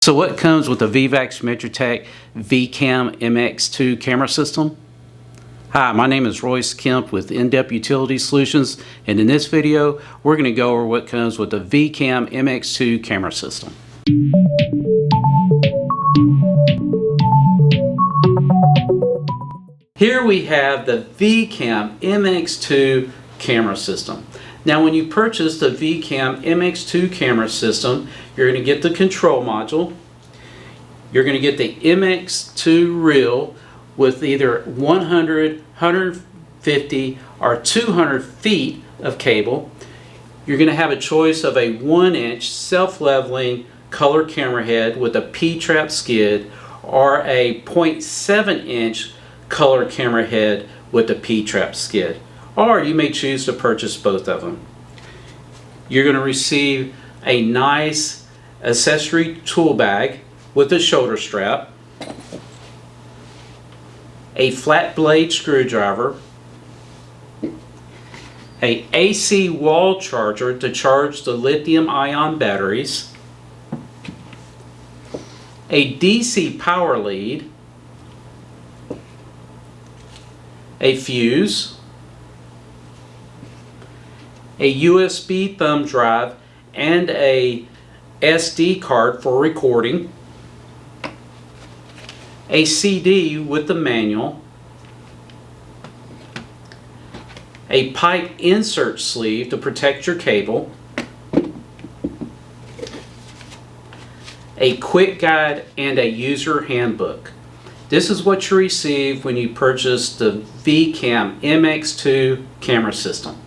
So what comes with the Vivax-Metrotech vCamMX2 camera system? Hi, my name is Royce Kemp with In-Depth Utility Solutions, and in this video we're going to go over what comes with the vCamMX2 camera system. Here we have the vCamMX2 camera system. Now when you purchase the vCamMX2 camera system, you're going to get the control module, you're going to get the MX2 reel with either 100, 150 or 200 feet of cable. You're going to have a choice of a 1-inch self-leveling color camera head with a P-trap skid or a 0.7-inch color camera head with a P-trap skid. Or you may choose to purchase both of them. You're going to receive a nice accessory tool bag with a shoulder strap, a flat blade screwdriver, a AC wall charger to charge the lithium-ion batteries, a DC power lead, a fuse, a USB thumb drive and a SD card for recording, a CD with the manual, a pipe insert sleeve to protect your cable, a quick guide, and a user handbook. This is what you receive when you purchase the vCamMX2 camera system.